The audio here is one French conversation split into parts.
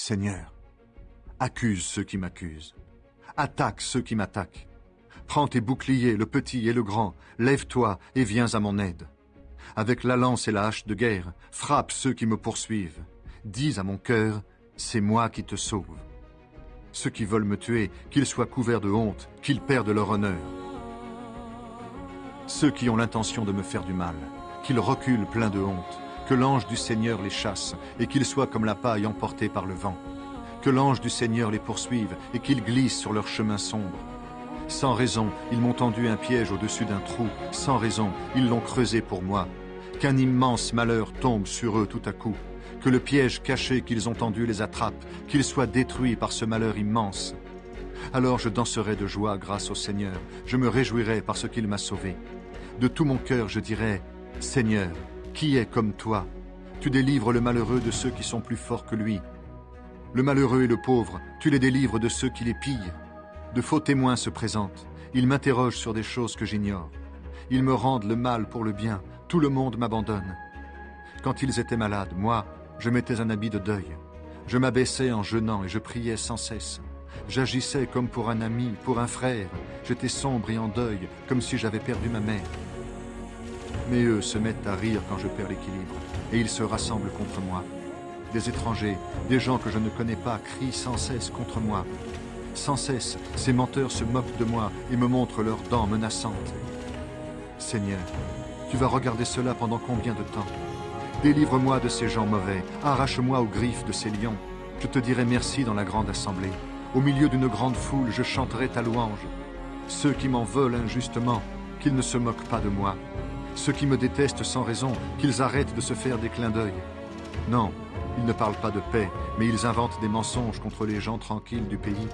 Seigneur, accuse ceux qui m'accusent, attaque ceux qui m'attaquent. Prends tes boucliers, le petit et le grand, lève-toi et viens à mon aide. Avec la lance et la hache de guerre, frappe ceux qui me poursuivent. Dis à mon cœur, c'est moi qui te sauve. Ceux qui veulent me tuer, qu'ils soient couverts de honte, qu'ils perdent leur honneur. Ceux qui ont l'intention de me faire du mal, qu'ils reculent pleins de honte, que l'ange du Seigneur les chasse et qu'ils soient comme la paille emportée par le vent. Que l'ange du Seigneur les poursuive et qu'ils glissent sur leur chemin sombre. Sans raison, ils m'ont tendu un piège au-dessus d'un trou. Sans raison, ils l'ont creusé pour moi. Qu'un immense malheur tombe sur eux tout à coup. Que le piège caché qu'ils ont tendu les attrape, qu'ils soient détruits par ce malheur immense. Alors je danserai de joie grâce au Seigneur. Je me réjouirai parce qu'il m'a sauvé. De tout mon cœur, je dirai, Seigneur, qui est comme toi? Tu délivres le malheureux de ceux qui sont plus forts que lui. Le malheureux et le pauvre, tu les délivres de ceux qui les pillent. De faux témoins se présentent. Ils m'interrogent sur des choses que j'ignore. Ils me rendent le mal pour le bien. Tout le monde m'abandonne. Quand ils étaient malades, moi, je mettais un habit de deuil. Je m'abaissais en jeûnant et je priais sans cesse. J'agissais comme pour un ami, pour un frère. J'étais sombre et en deuil, comme si j'avais perdu ma mère. Mais eux se mettent à rire quand je perds l'équilibre, et ils se rassemblent contre moi. Des étrangers, des gens que je ne connais pas, crient sans cesse contre moi. Sans cesse, ces menteurs se moquent de moi et me montrent leurs dents menaçantes. Seigneur, tu vas regarder cela pendant combien de temps? Délivre-moi de ces gens mauvais, arrache-moi aux griffes de ces lions. Je te dirai merci dans la grande assemblée. Au milieu d'une grande foule, je chanterai ta louange. Ceux qui m'en veulent injustement, qu'ils ne se moquent pas de moi. Ceux qui me détestent sans raison, qu'ils arrêtent de se faire des clins d'œil. Non, ils ne parlent pas de paix, mais ils inventent des mensonges contre les gens tranquilles du pays.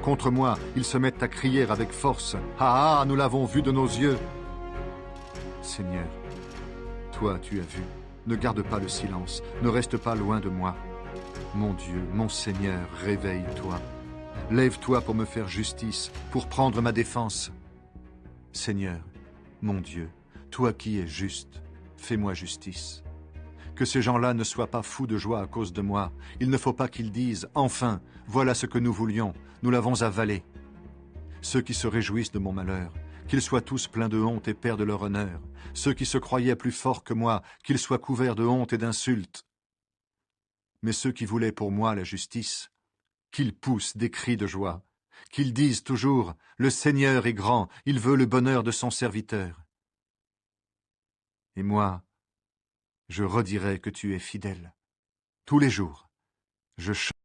Contre moi, ils se mettent à crier avec force. Ah ah, nous l'avons vu de nos yeux. Seigneur, toi tu as vu. Ne garde pas le silence, ne reste pas loin de moi. Mon Dieu, mon Seigneur, réveille-toi. Lève-toi pour me faire justice, pour prendre ma défense. Seigneur, mon Dieu, toi qui es juste, fais-moi justice. Que ces gens-là ne soient pas fous de joie à cause de moi. Il ne faut pas qu'ils disent « Enfin, voilà ce que nous voulions, nous l'avons avalé ». Ceux qui se réjouissent de mon malheur, qu'ils soient tous pleins de honte et perdent leur honneur. Ceux qui se croyaient plus forts que moi, qu'ils soient couverts de honte et d'insultes. Mais ceux qui voulaient pour moi la justice, qu'ils poussent des cris de joie, qu'ils disent toujours « Le Seigneur est grand, il veut le bonheur de son serviteur ». Et moi, je redirai que tu es fidèle. Tous les jours, je chante.